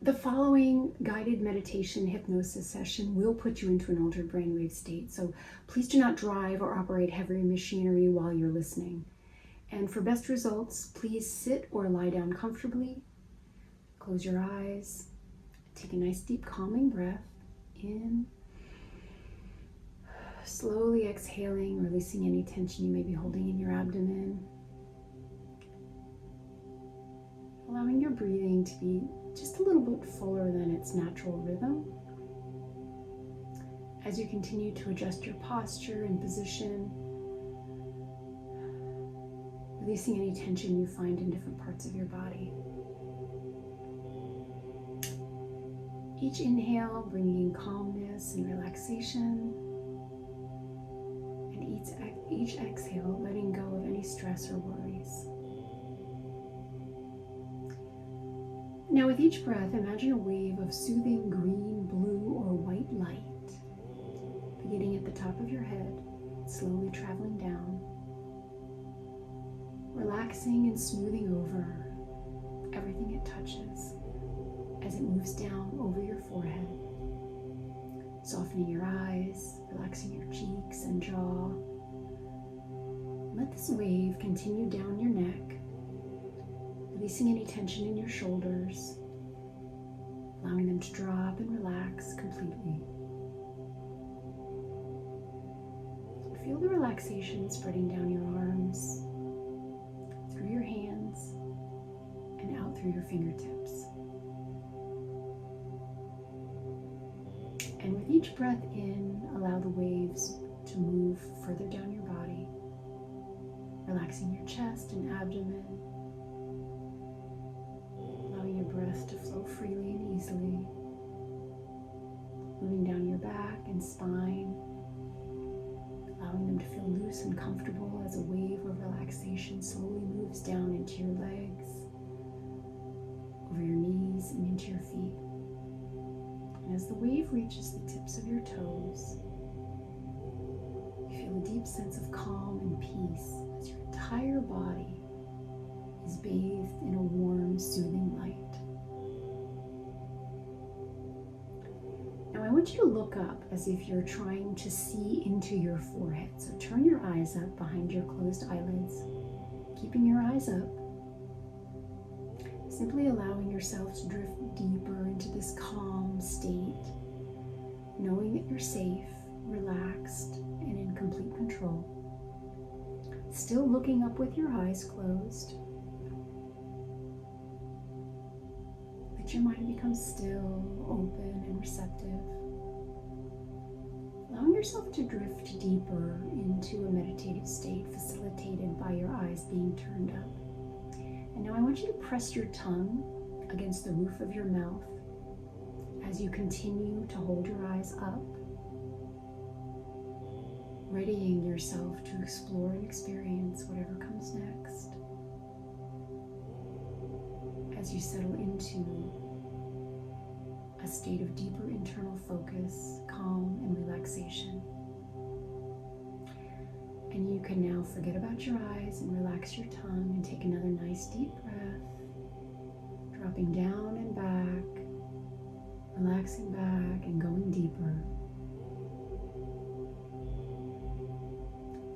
The following guided meditation hypnosis session will put you into an altered brainwave state, so please do not drive or operate heavy machinery while you're listening. And for best results, please sit or lie down comfortably, close your eyes, take a nice deep calming breath in, slowly exhaling, releasing any tension you may be holding in your abdomen, allowing your breathing to be just a little bit fuller than its natural rhythm. As you continue to adjust your posture and position, releasing any tension you find in different parts of your body. Each inhale bringing calmness and relaxation, and each exhale letting go of any stress or worries. Now with each breath, imagine a wave of soothing green, blue, or white light, beginning at the top of your head, slowly traveling down, relaxing and smoothing over everything it touches as it moves down over your forehead, softening your eyes, relaxing your cheeks and jaw. Let this wave continue down your neck, releasing any tension in your shoulders, allowing them to drop and relax completely. Feel the relaxation spreading down your arms, through your hands, and out through your fingertips. And with each breath in, allow the waves to move further down your body, relaxing your chest and abdomen, allowing your breath to flow freely and easily, moving down your back and spine, allowing them to feel loose and comfortable as a wave of relaxation slowly moves down into your legs, over your knees and into your feet. And as the wave reaches the tips of your toes, you feel a deep sense of calm and peace as your entire body is bathed in a warm, soothing light. Now I want you to look up as if you're trying to see into your forehead. So turn your eyes up behind your closed eyelids, keeping your eyes up, simply allowing yourself to drift deeper into this calm state, knowing that you're safe, relaxed, and in complete control. Still looking up with your eyes closed. Let your mind become still, open, and receptive. Allowing yourself to drift deeper into a meditative state facilitated by your eyes being turned up. And now I want you to press your tongue against the roof of your mouth as you continue to hold your eyes up, readying yourself to explore and experience whatever comes next. As you settle into a state of deeper internal focus, calm, and relaxation. And you can now forget about your eyes and relax your tongue and take another nice deep breath, dropping down and back, relaxing back and going deeper.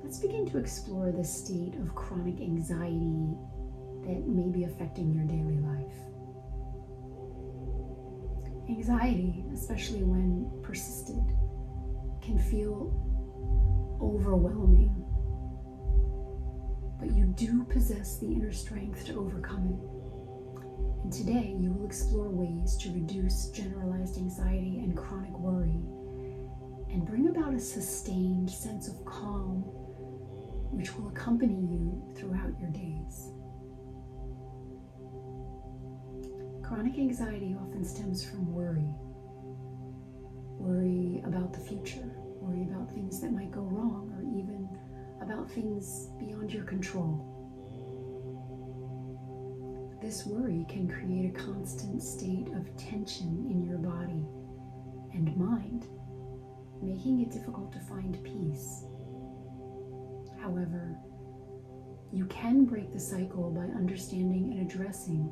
Let's begin to explore the state of chronic anxiety that may be affecting your daily life. Anxiety, especially when persisted, can feel overwhelming, but you do possess the inner strength to overcome it. And today you will explore ways to reduce generalized anxiety and chronic worry and bring about a sustained sense of calm which will accompany you throughout your days. Chronic anxiety often stems from worry. Worry about the future, worry about things that might go wrong, or even about things beyond your control. This worry can create a constant state of tension in your body and mind, making it difficult to find peace. However, you can break the cycle by understanding and addressing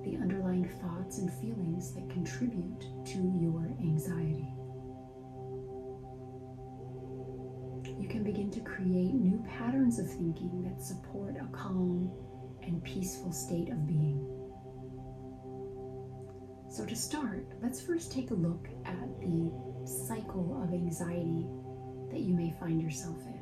the underlying thoughts and feelings that contribute to your anxiety. You can begin to create new patterns of thinking that support a calm and peaceful state of being. So to start, let's first take a look at the cycle of anxiety that you may find yourself in.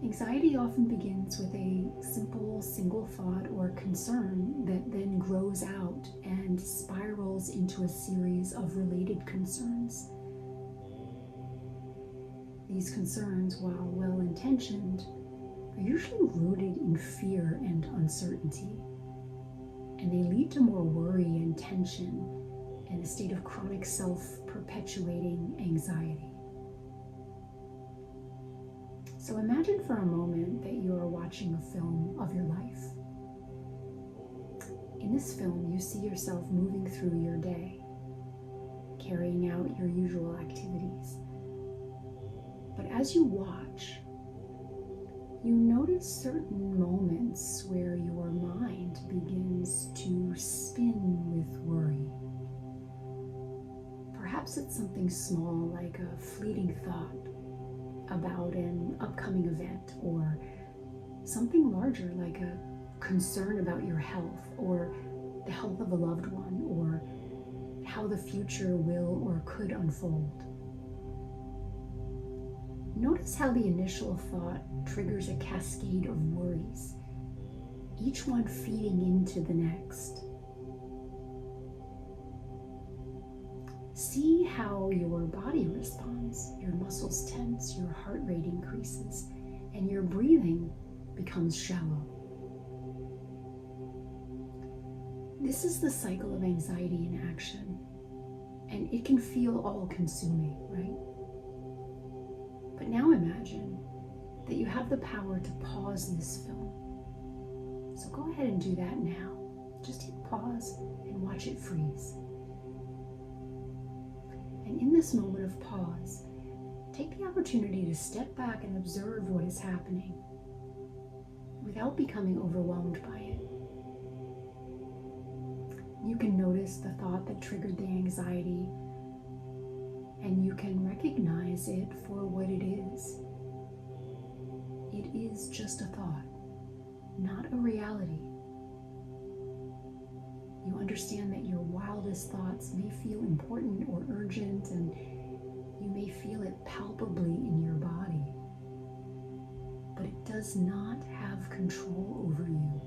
Anxiety often begins with a simple single thought or concern that then grows out and spirals into a series of related concerns. These concerns, while well-intentioned, are usually rooted in fear and uncertainty, and they lead to more worry and tension and a state of chronic self-perpetuating anxiety. So imagine for a moment that you are watching a film of your life. In this film, you see yourself moving through your day, carrying out your usual activities. But as you watch, you notice certain moments where your mind begins to spin with worry. Perhaps it's something small like a fleeting thought about an upcoming event, or something larger like a concern about your health or the health of a loved one, or how the future will or could unfold. Notice how the initial thought triggers a cascade of worries, each one feeding into the next. See how your body responds. Your muscles tense, your heart rate increases, and your breathing becomes shallow. This is the cycle of anxiety in action, and it can feel all-consuming, right? But now imagine that you have the power to pause this film. So go ahead and do that now. Just hit pause and watch it freeze. And in this moment of pause, take the opportunity to step back and observe what is happening without becoming overwhelmed by it. You can notice the thought that triggered the anxiety, and you can recognize it for what it is. It is just a thought, not a reality. You understand that your wildest thoughts may feel important or urgent, and you may feel it palpably in your body, but it does not have control over you.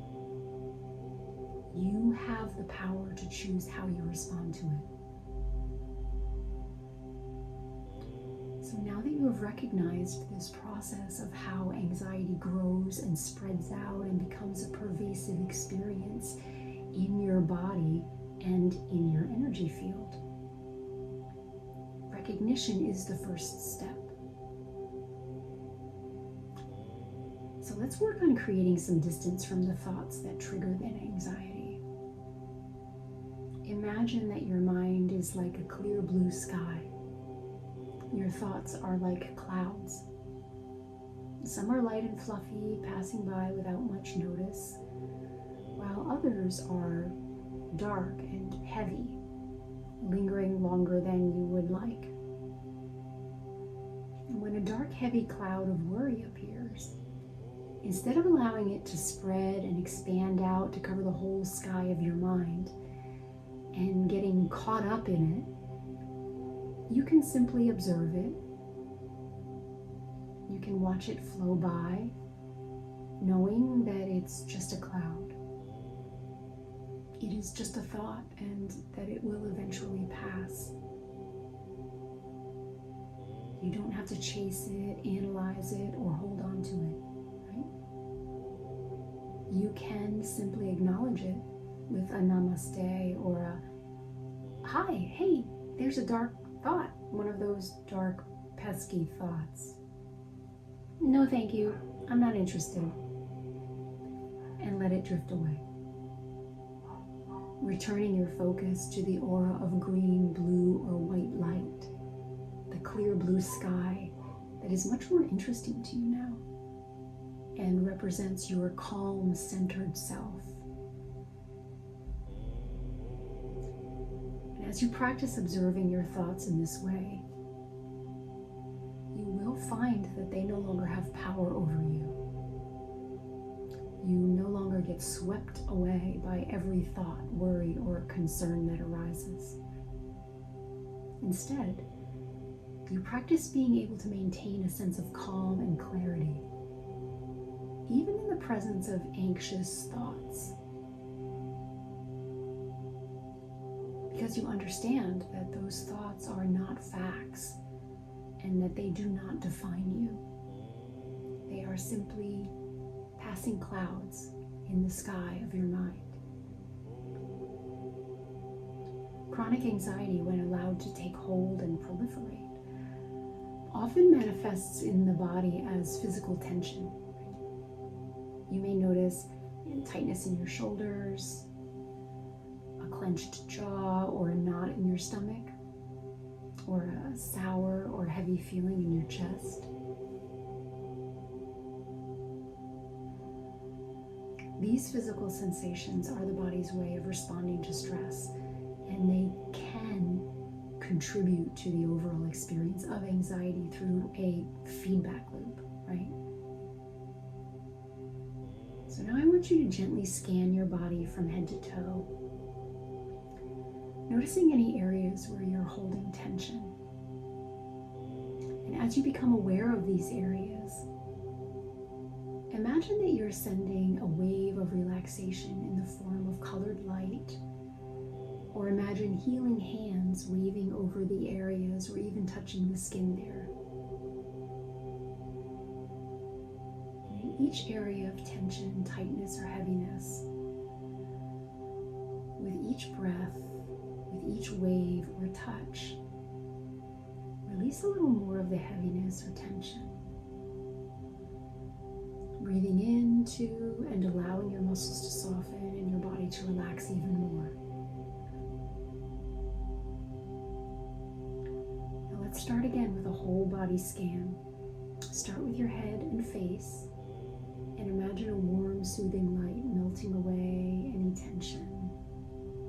You have the power to choose how you respond to it. So now that you have recognized this process of how anxiety grows and spreads out and becomes a pervasive experience in your body and in your energy field, recognition is the first step. So let's work on creating some distance from the thoughts that trigger that anxiety. Imagine that your mind is like a clear blue sky. Your thoughts are like clouds. Some are light and fluffy, passing by without much notice, while others are dark and heavy, lingering longer than you would like. And when a dark, heavy cloud of worry appears, instead of allowing it to spread and expand out to cover the whole sky of your mind and getting caught up in it, you can simply observe it. You can watch it flow by, knowing that it's just a cloud. It is just a thought, and that it will eventually pass. You don't have to chase it, analyze it, or hold on to it, right? You can simply acknowledge it with a namaste or a, hi, hey, there's a dark thought, one of those dark, pesky thoughts. No, thank you, I'm not interested. And let it drift away. Returning your focus to the aura of green, blue, or white light, the clear blue sky that is much more interesting to you now. and represents your calm, centered self. And as you practice observing your thoughts in this way, you will find that they no longer have power over you. You no longer get swept away by every thought, worry, or concern that arises. Instead, you practice being able to maintain a sense of calm and clarity, even in the presence of anxious thoughts. Because you understand that those thoughts are not facts and that they do not define you. They are simply passing clouds in the sky of your mind. Chronic anxiety, when allowed to take hold and proliferate, often manifests in the body as physical tension. You may notice tightness in your shoulders, a clenched jaw or a knot in your stomach, or a sour or heavy feeling in your chest. These physical sensations are the body's way of responding to stress, and they can contribute to the overall experience of anxiety through a feedback loop, right? So now I want you to gently scan your body from head to toe, noticing any areas where you're holding tension. And as you become aware of these areas, imagine that you're sending a wave of relaxation in the form of colored light, or imagine healing hands waving over the areas or even touching the skin there. And in each area of tension, tightness, or heaviness, with each breath, with each wave or touch, release a little more of the heaviness or tension. Breathing into and allowing your muscles to soften and your body to relax even more. Now let's start again with a whole body scan. Start with your head and face, and imagine a warm, soothing light melting away any tension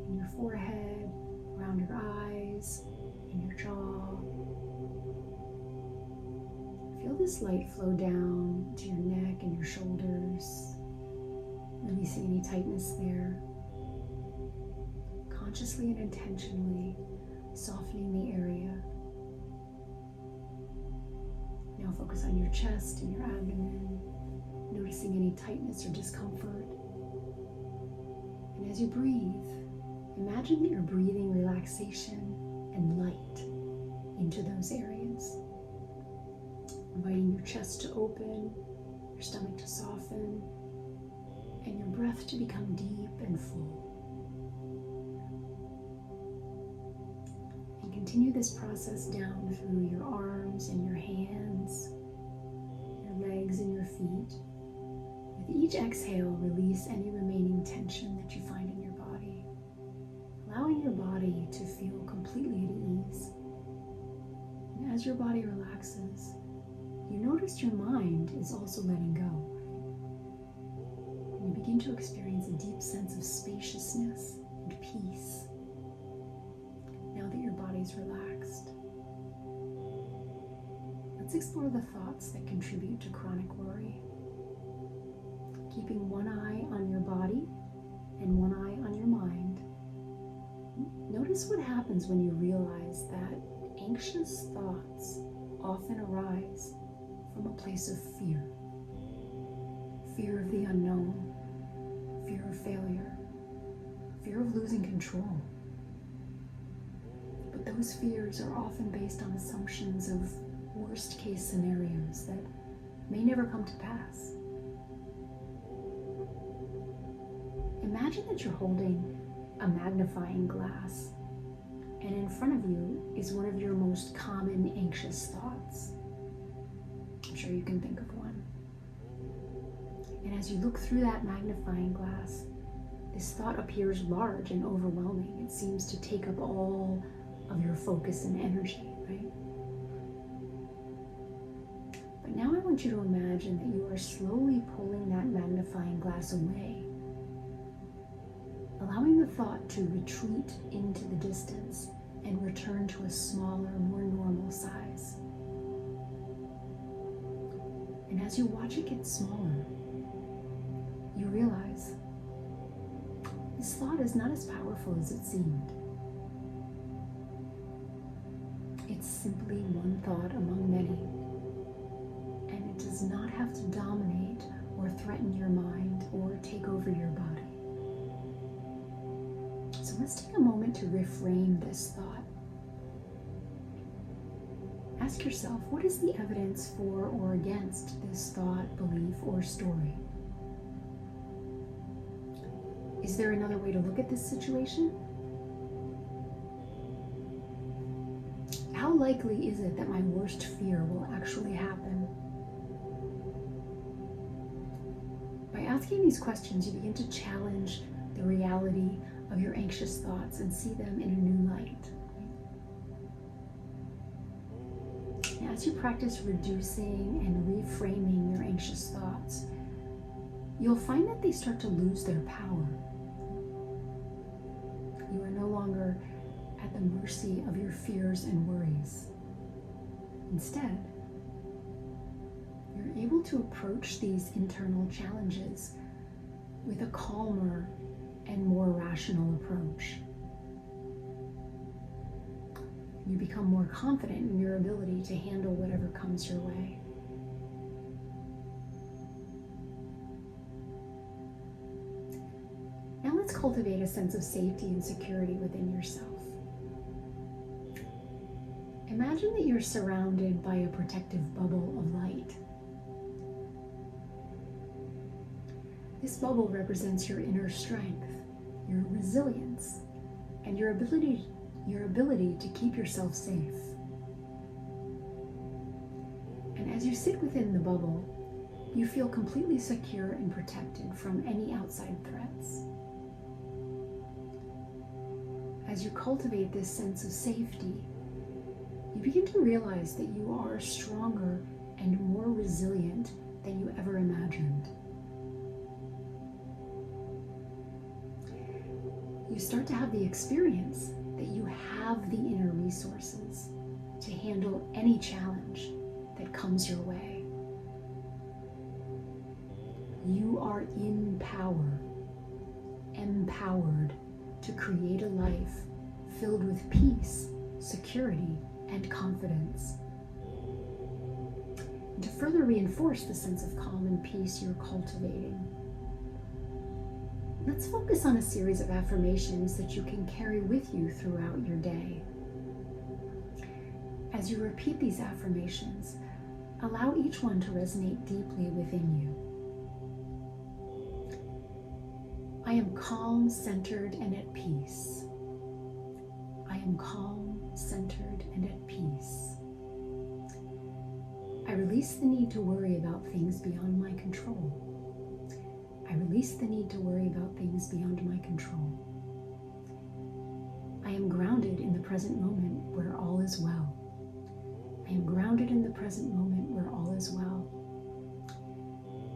in your forehead, around your eyes, in your jaw. Feel this light flow down to your neck and your shoulders, releasing any tightness there. Consciously and intentionally softening the area. Now focus on your chest and your abdomen, noticing any tightness or discomfort. And as you breathe, imagine that you're breathing relaxation and light into those areas. Inviting your chest to open, your stomach to soften, and your breath to become deep and full. And continue this process down through your arms and your hands, your legs and your feet. With each exhale, release any remaining tension that you find in your body, allowing your body to feel completely at ease. And as your body relaxes, you notice your mind is also letting go. And you begin to experience a deep sense of spaciousness and peace now that your body's relaxed. Let's explore the thoughts that contribute to chronic worry. Keeping one eye on your body and one eye on your mind, notice what happens when you realize that anxious thoughts often arise from a place of fear. Fear of the unknown, fear of failure, fear of losing control. But those fears are often based on assumptions of worst case scenarios that may never come to pass. Imagine that you're holding a magnifying glass, and in front of you is one of your most common anxious thoughts. I'm sure you can think of one. And as you look through that magnifying glass, this thought appears large and overwhelming. It seems to take up all of your focus and energy, right? But now I want you to imagine that you are slowly pulling that magnifying glass away, allowing the thought to retreat into the distance and return to a smaller, more normal size. And as you watch it get smaller, you realize this thought is not as powerful as it seemed. It's simply one thought among many, and it does not have to dominate or threaten your mind or take over your body. So let's take a moment to reframe this thought. Ask yourself, what is the evidence for or against this thought, belief, or story? Is there another way to look at this situation? How likely is it that my worst fear will actually happen? By asking these questions, you begin to challenge the reality of your anxious thoughts and see them in a new light. And as you practice reducing and reframing your anxious thoughts, you'll find that they start to lose their power. You are no longer at the mercy of your fears and worries. Instead, you're able to approach these internal challenges with a calmer and more rational approach. You become more confident in your ability to handle whatever comes your way. Now let's cultivate a sense of safety and security within yourself. Imagine that you're surrounded by a protective bubble of light. This bubble represents your inner strength, your resilience, and your ability to keep yourself safe. And as you sit within the bubble, you feel completely secure and protected from any outside threats. As you cultivate this sense of safety, you begin to realize that you are stronger and more resilient than you ever imagined. You start to have the experience that you have the inner resources to handle any challenge that comes your way. You are in power, empowered to create a life filled with peace, security, and confidence. And to further reinforce the sense of calm and peace you're cultivating, let's focus on a series of affirmations that you can carry with you throughout your day. As you repeat these affirmations, allow each one to resonate deeply within you. I am calm, centered, and at peace. I am calm, centered, and at peace. I release the need to worry about things beyond my control. I release the need to worry about things beyond my control. I am grounded in the present moment where all is well. I am grounded in the present moment where all is well.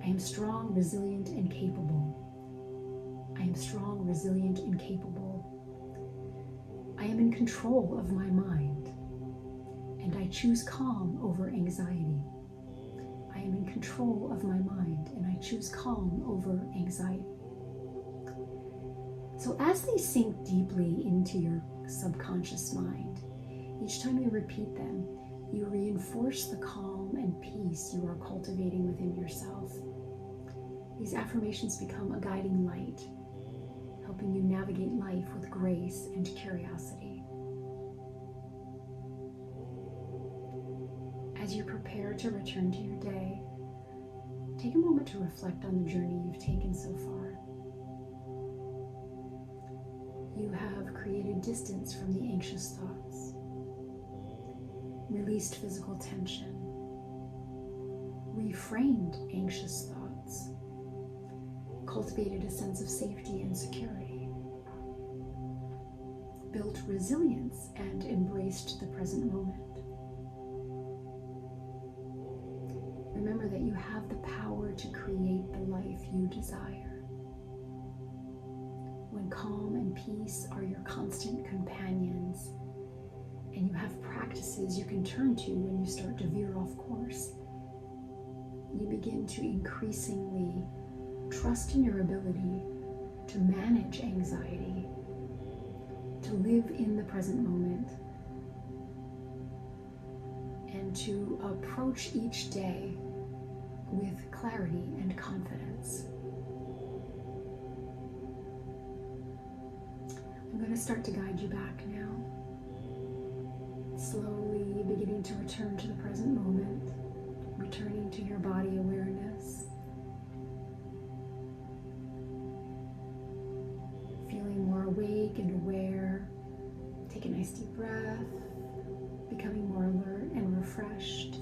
I am strong, resilient, and capable. I am strong, resilient, and capable. I am in control of my mind, and I choose calm over anxiety. I am in control of my mind, and I choose calm over anxiety. So as they sink deeply into your subconscious mind, each time you repeat them, you reinforce the calm and peace you are cultivating within yourself. These affirmations become a guiding light, helping you navigate life with grace and curiosity. As you prepare to return to your day, take a moment to reflect on the journey you've taken so far. You have created distance from the anxious thoughts, released physical tension, reframed anxious thoughts, cultivated a sense of safety and security, built resilience, and embraced the present moment. remember that you have the power to create the life you desire. When calm and peace are your constant companions, and you have practices you can turn to when you start to veer off course, you begin to increasingly trust in your ability to manage anxiety, to live in the present moment, and to approach each day with clarity and confidence. I'm going to start to guide you back now, slowly beginning to return to the present moment, returning to your body awareness, feeling more awake and aware. Take a nice deep breath, becoming more alert and refreshed.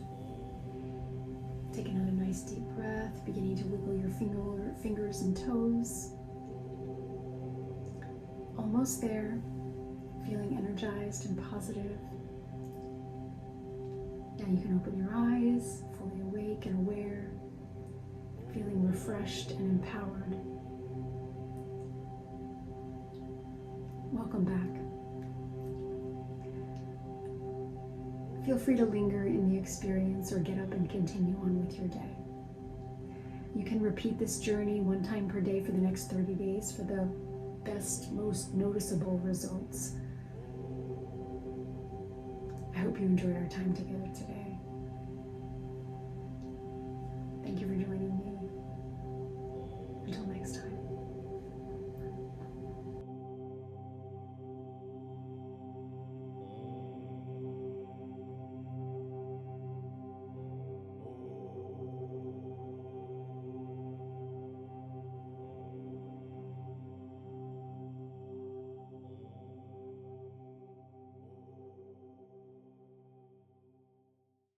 Take another nice deep breath, beginning to wiggle your fingers and toes. Almost there, feeling energized and positive. Now you can open your eyes, fully awake and aware, feeling refreshed and empowered. Welcome back. Feel free to linger in the experience or get up and continue on with your day. You can repeat this journey one time per day for the next 30 days for the best, most noticeable results. I hope you enjoyed our time together today.